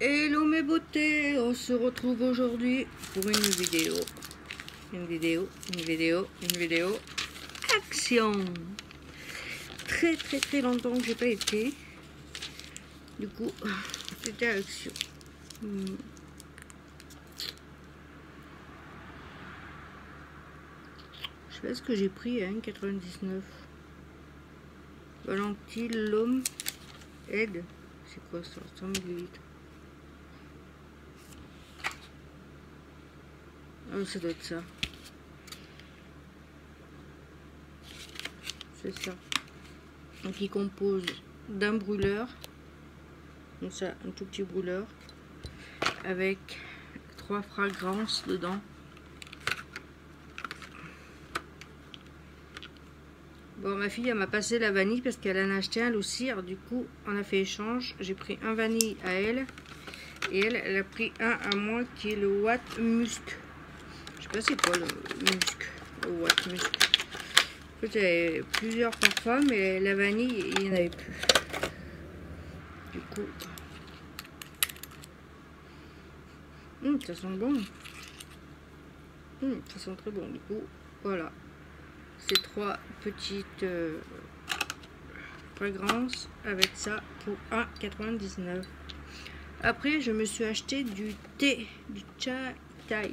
Hello mes beautés, on se retrouve aujourd'hui pour une vidéo, action. Très longtemps que j'ai pas été, du coup c'était action. Je sais pas ce que j'ai pris à 1,99 €. Valentin l'homme aide, c'est quoi ça, 100 ml. Oh, ça doit être ça. C'est ça. Donc il compose d'un brûleur, donc ça, un tout petit brûleur, avec 3 fragrances dedans. Bon, ma fille elle m'a passé la vanille parce qu'elle en a acheté un aussi, alors du coup on a fait échange. J'ai pris un vanille à elle et elle a pris un à moi qui est le Watt Musk. Je sais pas c'est quoi le Musk, le Watt Musk. En fait, il y avait plusieurs parfums, mais la vanille, il n'y en avait plus. Du coup, ça sent bon. Ça sent très bon. Du coup, voilà. Ces 3 petites fragrances avec ça pour 1,99 €. Après, je me suis acheté du thé, du chai thai.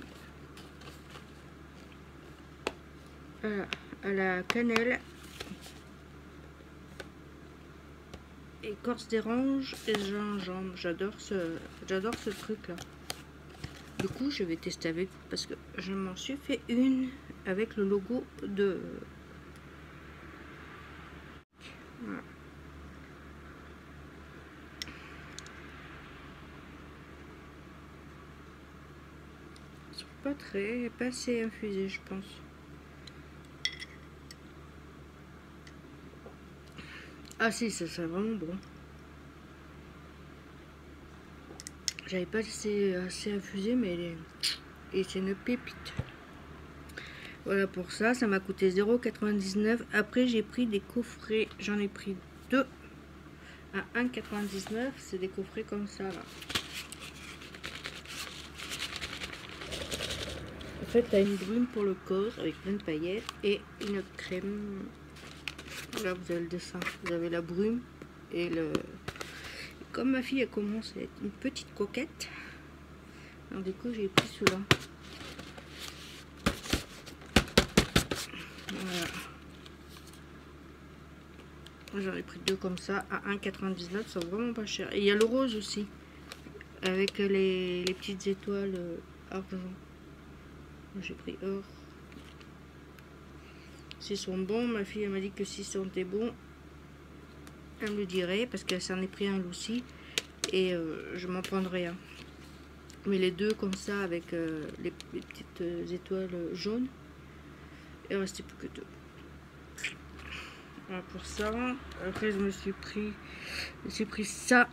Voilà, à la cannelle, écorce d'orange et gingembre. J'adore ce truc là. Du coup, je vais tester avec vous parce que je m'en suis fait une avec le logo de... Voilà. Ils sont pas assez infusés, je pense. Ah si, ça sent vraiment bon. J'avais pas assez infusé, mais et c'est une pépite. Voilà pour ça, ça m'a coûté 0,99 €. Après j'ai pris des coffrets, j'en ai pris 2 à 1,99 €. C'est des coffrets comme ça là. En fait, t'as une brume pour le corps avec plein de paillettes et une crème. Là vous avez le dessin, vous avez la brume et le... Comme ma fille elle commence à être une petite coquette, alors du coup j'ai pris celui-là. Voilà. J'en ai pris 2 comme ça à 1,99 €, c'est vraiment pas cher. Et il y a le rose aussi, avec les petites étoiles argent. J'ai pris or. S'ils sont bons, ma fille elle m'a dit que s'ils sentaient bons, elle me le dirait, parce qu'elle s'en est pris un aussi. Et je m'en prendrai un. Mais les 2 comme ça, avec les petites étoiles jaunes, il ne restait plus que 2. Voilà pour ça. Après je me suis pris ça.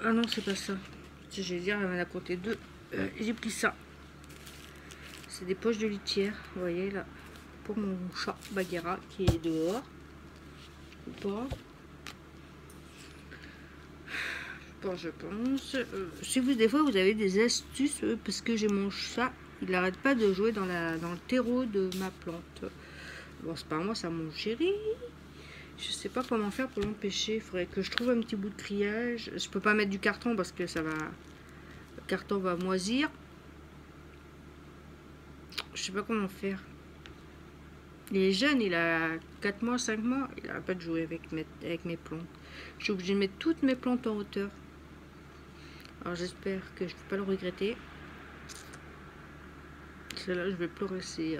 Ah non, c'est pas ça. Je vais dire, elle m'en a compté 2. J'ai pris ça. C'est des poches de litière, vous voyez là, pour mon chat Bagheera qui est dehors. Ou pas, je pense. Si vous, des fois, vous avez des astuces, parce que j'ai mon chat, il n'arrête pas de jouer dans le terreau de ma plante. Bon, c'est pas moi, c'est mon chéri. Je sais pas comment faire pour l'empêcher. Il faudrait que je trouve un petit bout de grillage. Je peux pas mettre du carton parce que ça va... Le carton va moisir. Je sais pas comment faire. Il est jeune, il a 4 mois, 5 mois. Il n'arrête pas de jouer avec mes plantes. Je suis obligée de mettre toutes mes plantes en hauteur. Alors j'espère que je ne vais pas le regretter. Celle-là, je vais pleurer si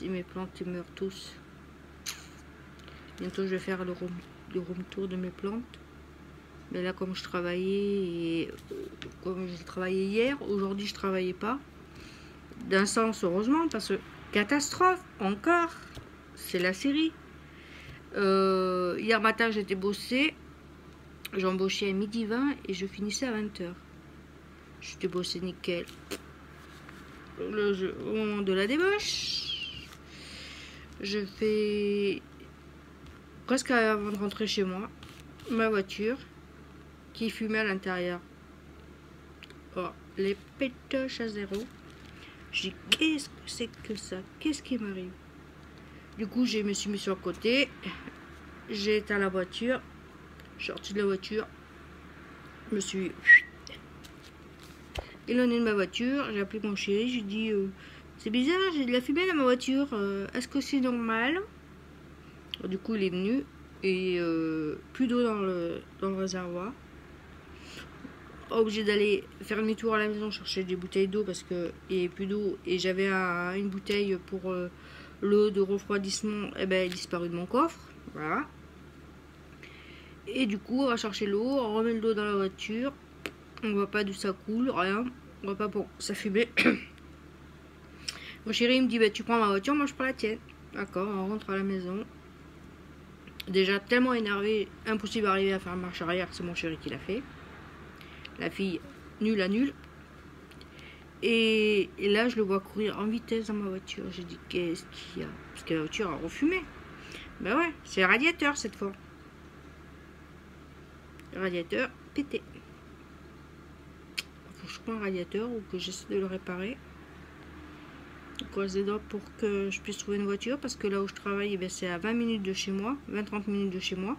mes plantes meurent tous. Bientôt, je vais faire le room tour de mes plantes. Mais là, comme je travaillais, comme j'ai travaillé hier, aujourd'hui, je travaillais pas. D'un sens, heureusement, parce que catastrophe, encore, c'est la série. Hier matin, j'étais bossée. J'embauchais à 12h20 et je finissais à 20h. J'étais bossée nickel. Au moment de la débauche, je fais presque avant de rentrer chez moi, ma voiture qui fumait à l'intérieur. Oh, les pétoches à zéro. Je dis, qu'est-ce que c'est que ça? Qu'est-ce qui m'arrive? Du coup, je me suis mis sur le côté. J'ai éteint la voiture. Je suis sorti de la voiture. Je me suis éloigné de ma voiture. J'ai appelé mon chéri. J'ai dit, c'est bizarre, j'ai de la fumée dans ma voiture. Est-ce que c'est normal? Du coup, il est venu. Et plus d'eau dans le réservoir. Obligé d'aller faire demi-tour à la maison chercher des bouteilles d'eau parce qu'il n'y avait plus d'eau. Et j'avais une bouteille pour l'eau de refroidissement. Et ben, elle est disparue de mon coffre. Voilà. Et du coup, on va chercher l'eau, on remet de l'eau dans la voiture. On voit pas d'où ça coule, rien. On voit pas, bon, ça fumait. Mon chéri il me dit, bah, tu prends ma voiture, moi je prends la tienne. D'accord, on rentre à la maison. Déjà tellement énervé, impossible d'arriver à faire marche arrière, c'est mon chéri qui l'a fait. La fille, nulle à nulle. Et là, je le vois courir en vitesse dans ma voiture. J'ai dit, qu'est-ce qu'il y a? Parce que la voiture a refumé. Ben ouais, c'est le radiateur cette fois. Le radiateur pété. Faut que je prenne un radiateur ou que j'essaie de le réparer. Je croise les doigts pour que je puisse trouver une voiture. Parce que là où je travaille, ben, c'est à 20 minutes de chez moi. 20-30 minutes de chez moi.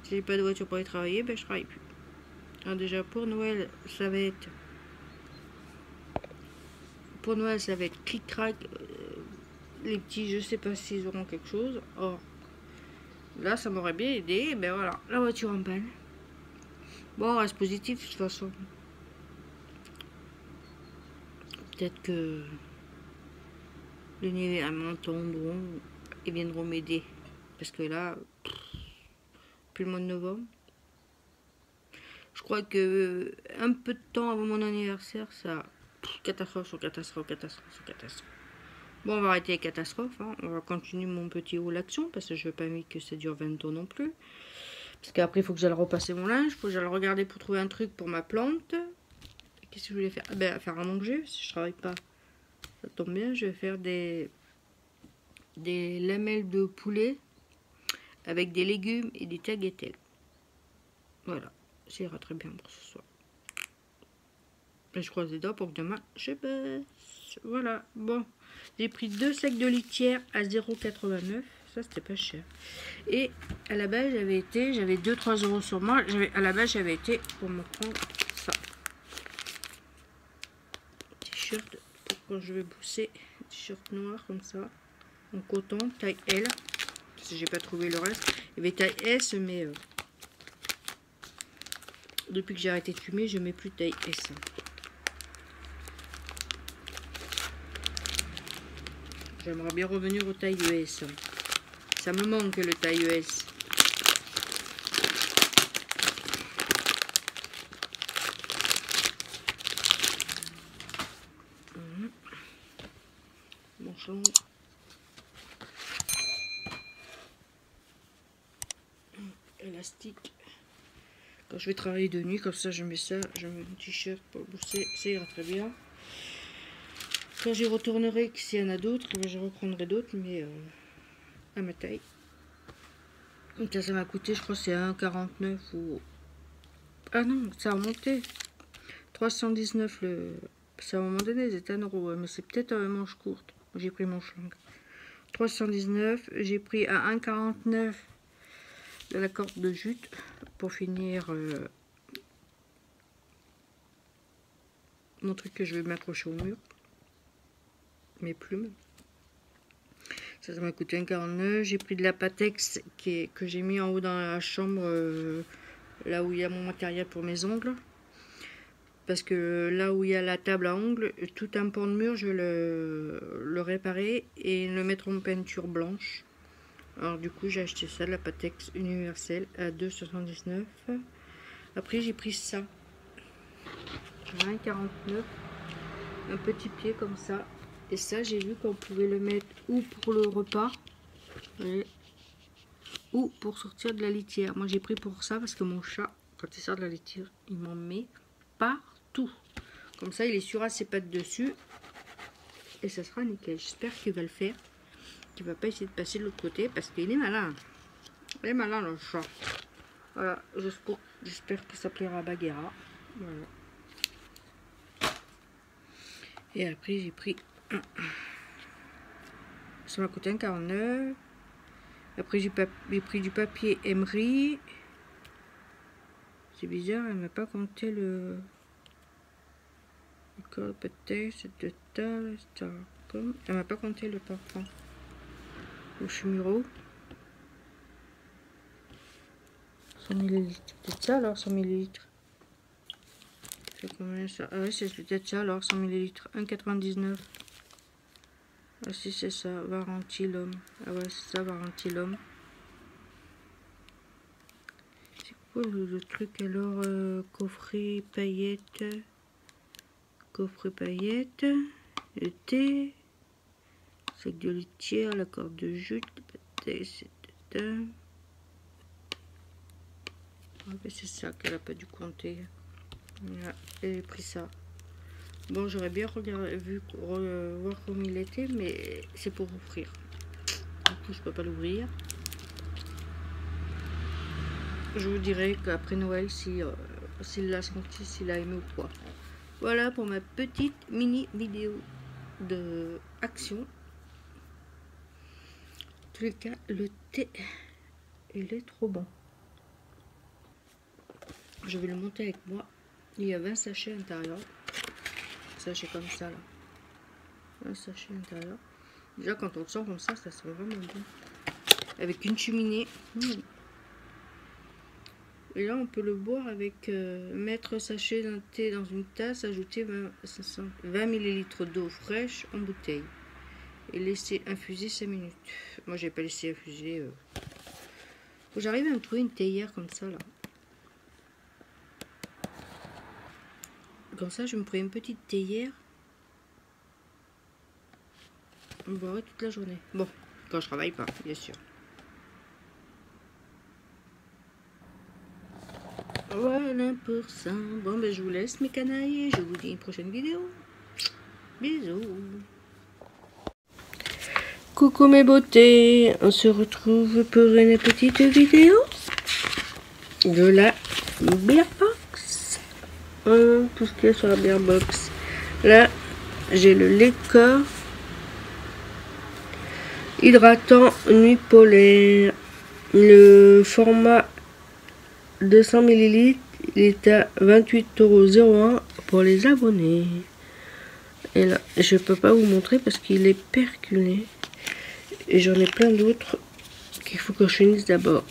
Si j'ai pas de voiture pour aller travailler, ben, je travaille plus. Alors déjà pour Noël, ça va être... Pour Noël, ça va être clic-crac. Les petits, je sais pas s'ils auront quelque chose. Or, là, ça m'aurait bien aidé. Ben voilà, la voiture en panne. Bon, on reste positif de toute façon. Peut-être que les nivelles m'entendront et viendront m'aider. Parce que là, depuis le mois de novembre, je crois que un peu de temps avant mon anniversaire, ça... Catastrophe sur catastrophe, catastrophe sur catastrophe. Bon, on va arrêter les catastrophes. Hein. On va continuer mon petit roule action parce que je veux pas que ça dure 20 ans non plus. Parce qu'après, il faut que j'aille repasser mon linge. Il faut que j'aille regarder pour trouver un truc pour ma plante. Qu'est-ce que je voulais faire? Ben, faire à manger. Si je travaille pas, ça tombe bien. Je vais faire des lamelles de poulet avec des légumes et des tagliatelles. Voilà. Ça ira très bien pour ce soir. Et je croise les doigts pour que demain, je baisse. Voilà. Bon. J'ai pris 2 sacs de litière à 0,89. Ça, c'était pas cher. Et à la base, j'avais 2-3 euros sur moi. À la base, j'avais été pour me prendre ça. T-shirt pour quand je vais bosser. T-shirt noir comme ça. En coton, taille L. Parce que j'ai pas trouvé le reste. Il y avait taille S, mais depuis que j'ai arrêté de fumer, je mets plus taille S. J'aimerais bien revenir aux tailles ES. Ça me manque le taille ES. Manchon. Élastique. Quand je vais travailler de nuit, comme ça je mets ça, je mets mon t-shirt pour bosser, ça ira très bien. Quand j'y retournerai, s'il y en a d'autres, je reprendrai d'autres, mais à ma taille. Donc ça m'a coûté, je crois, c'est 1,49 ou... Ah non, ça a monté. 319 le... Ça, à un moment donné, c'était 1 euro, mais c'est peut-être un manche courte. J'ai pris manche longue. 319, j'ai pris à 1,49 de la corde de jute pour finir mon truc que je vais m'accrocher au mur. Mes plumes. Ça m'a coûté 1,49. J'ai pris de la Patex que j'ai mis en haut dans la chambre, là où il y a mon matériel pour mes ongles. Parce que là où il y a la table à ongles, tout un pan de mur, je vais le réparer et le mettre en peinture blanche. Alors du coup, j'ai acheté ça, de la Patex universelle à 2,79. Après, j'ai pris ça. 1,49. Un petit pied comme ça. Et ça, j'ai vu qu'on pouvait le mettre ou pour le repas, ou pour sortir de la litière. Moi, j'ai pris pour ça parce que mon chat, quand il sort de la litière, il m'en met partout. Comme ça, il est sur à ses pattes dessus. Et ça sera nickel. J'espère qu'il va le faire. Qu'il va pas essayer de passer de l'autre côté parce qu'il est malin. Et maintenant le chat. Voilà, j'espère que ça plaira à Bagheera. Voilà. Et après j'ai pris... Ça m'a coûté 1,49. Après j'ai pris du papier Emery. C'est bizarre, elle m'a pas compté le peut-être de tal, comme elle m'a pas compté le parfum. Le Chimuro. 100 ml. C'est peut-être ça alors 100 ml. C'est combien ça? Ah oui, c'est peut-être ça alors 100 ml. 1,99. Ah si c'est ça, Varantilum. Ah ouais c'est ça, Varantilum. C'est quoi le truc alors? Coffret paillettes. Coffret paillettes. Le thé. Sac de litière, la corde de jute. C'est ça qu'elle a pas dû compter. Voilà, elle a pris ça. Bon, j'aurais bien voir comme il était, mais c'est pour offrir. Du coup, je peux pas l'ouvrir. Je vous dirai qu'après Noël, s'il l'a senti, s'il a aimé ou quoi. Voilà pour ma petite mini vidéo de action. En tous les cas, le thé, il est trop bon. Je vais le monter avec moi. Il y a 20 sachets à l'intérieur. Sachets comme ça là. 20 sachets à l'intérieur. Déjà quand on le sort comme ça sent vraiment bon. Avec une cheminée. Et là on peut le boire avec mettre sachet d'un thé dans une tasse, ajouter 20 ml d'eau fraîche en bouteille. Et laisser infuser 5 minutes. Moi j'ai pas laissé infuser. J'arrive à me trouver une théière comme ça là. Comme ça, je me prends une petite théière. On boirait toute la journée. Bon, quand je travaille pas, bien sûr. Voilà pour ça. Bon, ben je vous laisse mes canailles et je vous dis une prochaine vidéo. Bisous. Coucou mes beautés. On se retrouve pour une petite vidéo de la Bear Box. Tout ce qu'il y a sur la Bear Box. Là, j'ai le Lecor hydratant nuit polaire. Le format 200 ml, il est à 28,01 € pour les abonnés. Et là, je peux pas vous montrer parce qu'il est perculé. Et j'en ai plein d'autres qu'il faut que je finisse d'abord.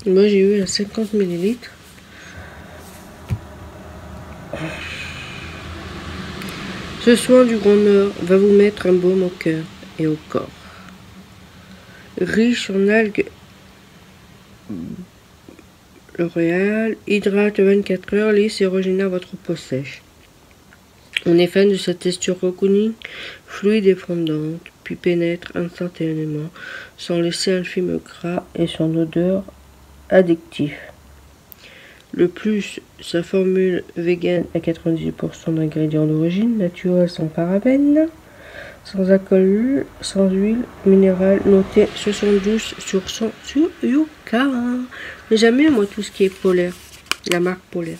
Moi, j'ai eu un 50 ml. Ce soin du Grand Nord va vous mettre un baume au cœur et au corps. Riche en algues L'Oréal hydrate 24 heures, lisse et régénère votre peau sèche. On est fan de sa texture reconnue, fluide et fondante, puis pénètre instantanément, sans laisser un film gras et son odeur addictive. Le plus, sa formule vegan à 98% d'ingrédients d'origine naturelle sans parabènes, sans alcool, sans huile minérale, noté 72 sur 100 sur Yuka. Mais j'aime bien moi tout ce qui est polaire, la marque polaire.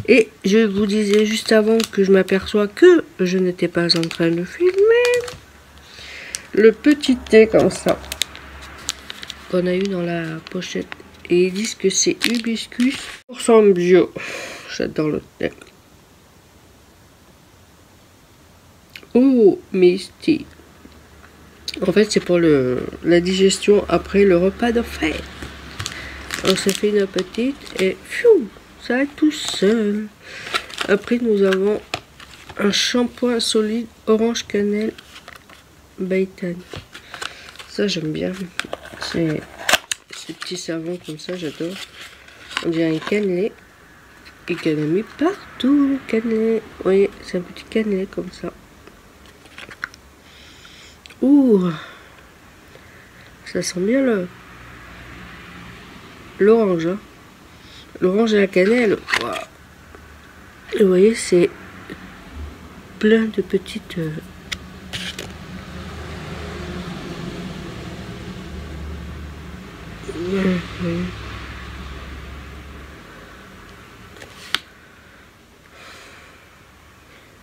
Et je vous disais juste avant que je m'aperçois que je n'étais pas en train de filmer le petit thé comme ça qu'on a eu dans la pochette. Et ils disent que c'est hibiscus % bio. J'adore le thé. Oh, Misty. En fait, c'est pour la digestion après le repas de fête. On se fait une petite et fiou, ça va tout seul. Après, nous avons un shampoing solide orange cannelle Baytan. Ça, j'aime bien. C'est ces petits savons comme ça, j'adore. On dirait un cannelé. Et qu'elle a mis partout le cannelé. Vous voyez, c'est un petit cannelé comme ça. Ouh, ça sent bien l'orange. Hein. L'orange et la cannelle. Wow. Et vous voyez, c'est plein de petites...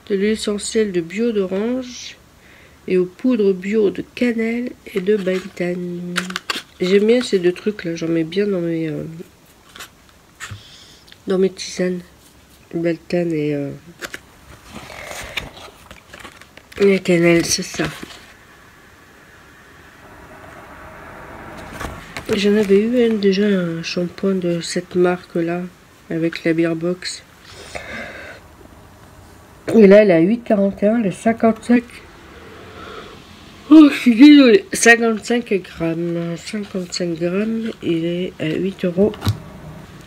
De l'huile essentielle de bio d'orange et aux poudres bio de cannelle et de bantane. J'aime bien ces deux trucs là, j'en mets bien dans mes tisanes. Bantane et la cannelle, c'est ça. J'en avais eu déjà un shampoing de cette marque là avec la Beer Box. Et là, elle est à 8,41, le 55. Oh, je suis désolée. 55 grammes. 55 grammes, il est à 8,41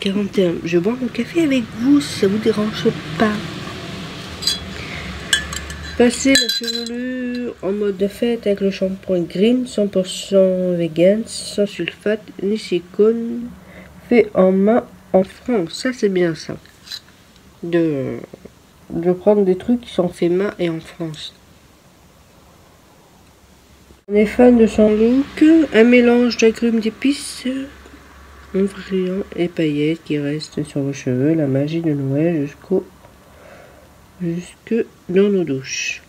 €. Je vais boire mon café avec vous, si ça vous dérange pas. Passer la chevelure en mode de fête avec le shampoing Green, 100% vegan, sans sulfate, ni silicone, fait en main en France. Ça, c'est bien ça. De prendre des trucs qui sont faits main et en France. On est fan de son look, un mélange d'agrumes d'épices, brillant et paillettes qui restent sur vos cheveux, la magie de Noël jusque dans nos douches.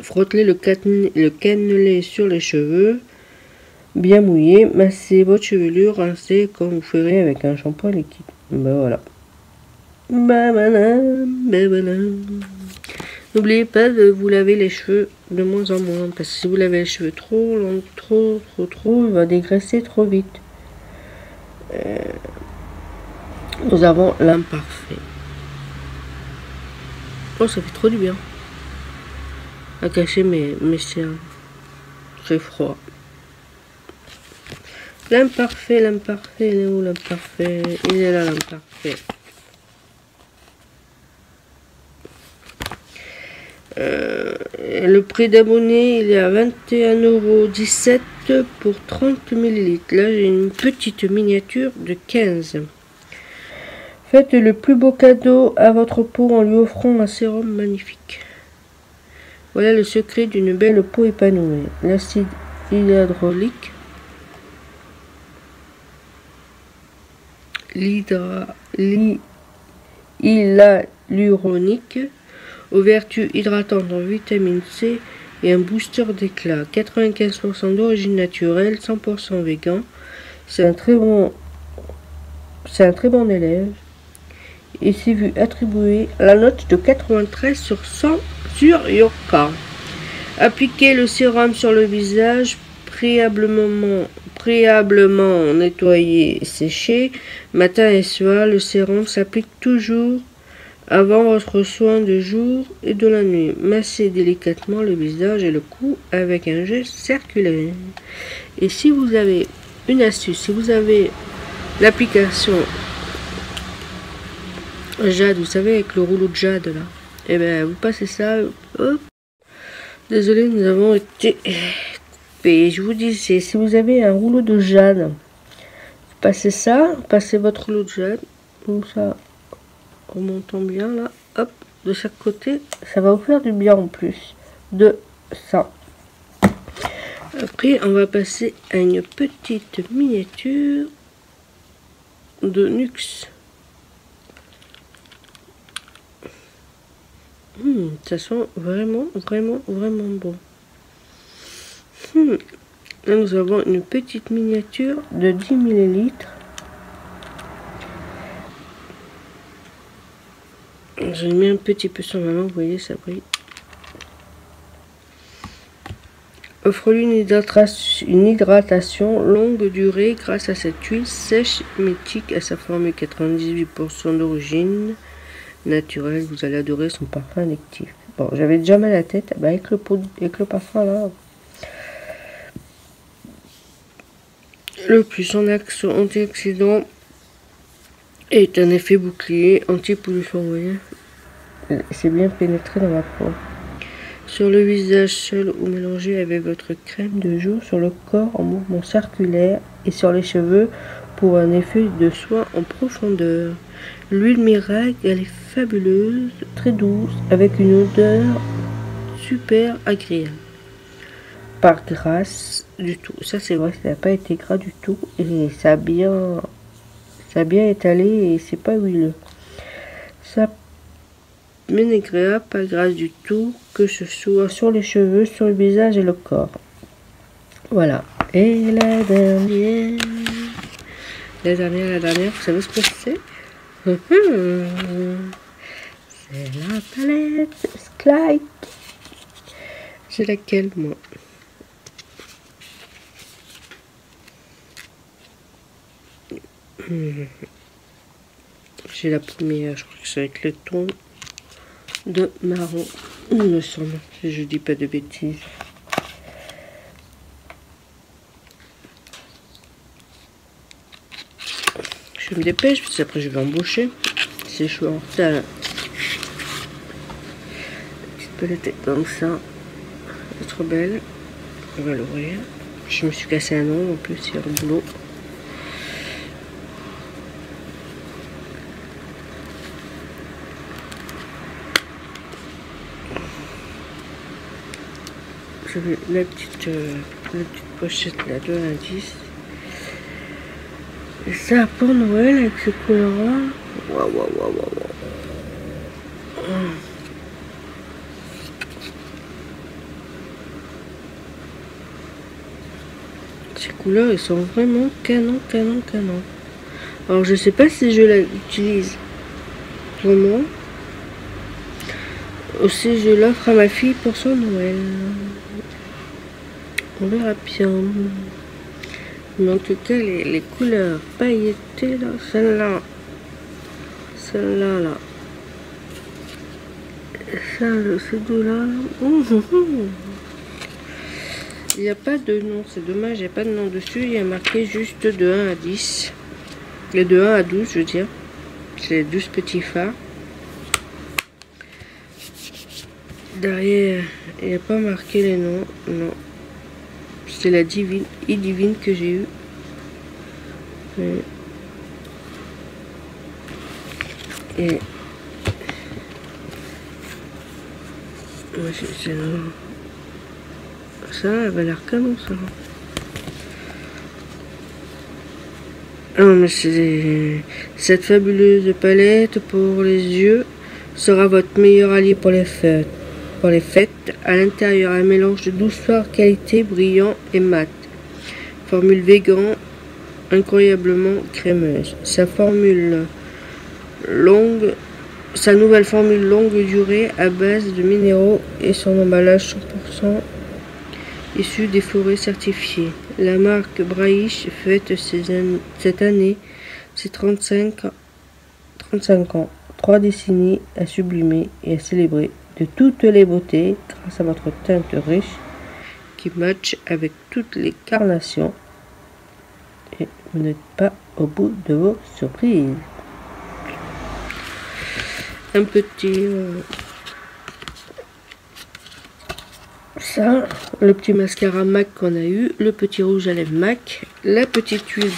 Frottez le cannelé sur les cheveux, bien mouillé, massez votre chevelure, rincez comme vous ferez avec un shampoing liquide. Ben voilà. N'oubliez pas de vous laver les cheveux de moins en moins, parce que si vous lavez les cheveux trop long, trop, il va dégraisser trop vite. Nous avons l'imparfait. Oh, ça fait trop du bien. À cacher mes cernes. C'est froid. L'imparfait, il est où l'imparfait? Il est là l'imparfait. Le prix d'abonné, il est à 21,17 € pour 30 ml. Là, j'ai une petite miniature de 15. Faites le plus beau cadeau à votre peau en lui offrant un sérum magnifique. Voilà le secret d'une belle peau épanouie. L'acide hyaluronique, hyaluronique, aux vertus hydratantes en vitamine C et un booster d'éclat. 95% d'origine naturelle, 100% vegan. C'est un très bon élève. Et s'est vu attribuer la note de 93 sur 100 sur Yoka. Appliquez le sérum sur le visage, préalablement nettoyé et séché. Matin et soir, le sérum s'applique toujours avant votre soin de jour et de la nuit. Massez délicatement le visage et le cou avec un geste circulaire. Et si vous avez une astuce, si vous avez l'application Jade, vous savez, avec le rouleau de Jade là, et bien vous passez ça. Hop. Désolé, nous avons été coupés. Je vous disais, si vous avez un rouleau de Jade, passez ça, passez votre rouleau de Jade, comme ça, remontant bien là, hop, de chaque côté, ça va vous faire du bien en plus de ça. Après, on va passer à une petite miniature de Nuxe. Ça sent vraiment bon. Là, nous avons une petite miniature de 10 ml. J'ai mis un petit peu sur ma main, vous voyez, ça brille. Offre-lui une hydratation longue durée grâce à cette huile sèche mythique à sa formule 98% d'origine naturelle. Vous allez adorer son parfum addictif. Bon, j'avais déjà mal à la tête, bah avec le parfum là. Le plus en action antioxydant est un effet bouclier anti-pollution, vous voyez. C'est bien pénétré dans la peau. Sur le visage seul ou mélangé avec votre crème de jour, sur le corps en mouvement circulaire et sur les cheveux pour un effet de soin en profondeur. L'huile miracle, elle est fabuleuse, très douce, avec une odeur super agréable. pas grasse du tout. Ça c'est vrai, ça n'a pas été gras du tout et ça a bien étalé et c'est pas huileux. Ça bien agréable, pas grasse du tout, que ce soit sur les cheveux, sur le visage et le corps. Voilà. Et la dernière, vous savez ce que c'est? C'est la palette Skype. C'est laquelle, moi? J'ai la première, je crois que c'est avec le ton de marron, il me semble, si je dis pas de bêtises. Je me dépêche, parce qu'après je vais embaucher. C'est chaud en retard. Petite palette comme ça. C'est trop belle. On va l'ouvrir. Je me suis cassé un ongle en plus, il y a le boulot. J'avais la petite pochette là de l'indice. Et ça pour Noël avec ce couleur là. Waouh. Ces couleurs, ils sont vraiment canon. Alors je sais pas si je l'utilise pour moi. Aussi je l'offre à ma fille pour son Noël. On verra bien. Mais en tout cas les couleurs pailletées là, celle-là, là. Ces deux-là. Il n'y a pas de nom, c'est dommage, il n'y a pas de nom dessus. Il y a marqué juste de 1 à 10. Et de 1 à 12, je veux dire. C'est les 12 petits fards. Derrière, il n'y a pas marqué les noms. Non. C'est la divine, e-divine que j'ai eu. Et ça, elle avait l'air canon, ça. Non, mais c'est cette fabuleuse palette pour les yeux sera votre meilleur allié pour les fêtes. À l'intérieur, un mélange de douceur, qualité, brillant et mat. Formule végan, incroyablement crémeuse. Sa nouvelle formule longue durée à base de minéraux et son emballage 100% issu des forêts certifiées. La marque Braish fête cette année ses 35 ans. 3 décennies à sublimer et à célébrer de toutes les beautés grâce à votre teinte riche qui match avec toutes les carnations. Et vous n'êtes pas au bout de vos surprises. Un petit... ça, le petit mascara MAC qu'on a eu, le petit rouge à lèvres MAC, la petite huile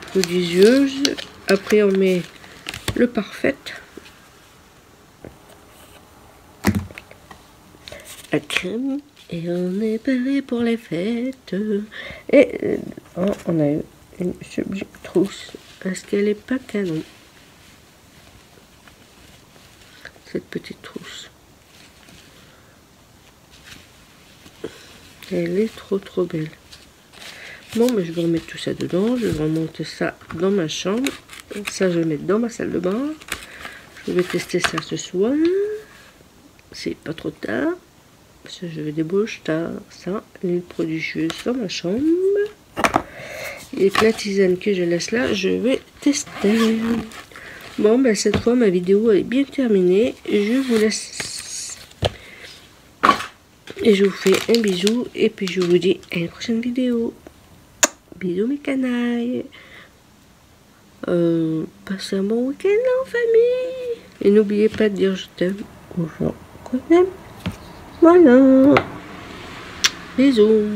prodigieuse. Après on met le Parfait, la crème, et on est prêt pour les fêtes. Et on a eu une subject trousse. Est-ce qu'elle est pas canon, cette petite trousse? Elle est trop belle. Bon, mais je vais remettre tout ça dedans. Je vais remonter ça dans ma chambre. Ça, je vais mettre dans ma salle de bain. Je vais tester ça ce soir. C'est pas trop tard. Parce que je vais débaucher ça, l'huile prodigieuse dans ma chambre. Et la tisane que je laisse là, je vais tester. Bon, ben cette fois, ma vidéo est bien terminée. Je vous laisse. Et je vous fais un bisou. Et puis je vous dis à une prochaine vidéo. Bisous mes canailles. Passez un bon week-end en famille. Et n'oubliez pas de dire je t'aime aux gens qu'on aime. Voilà. Bisous.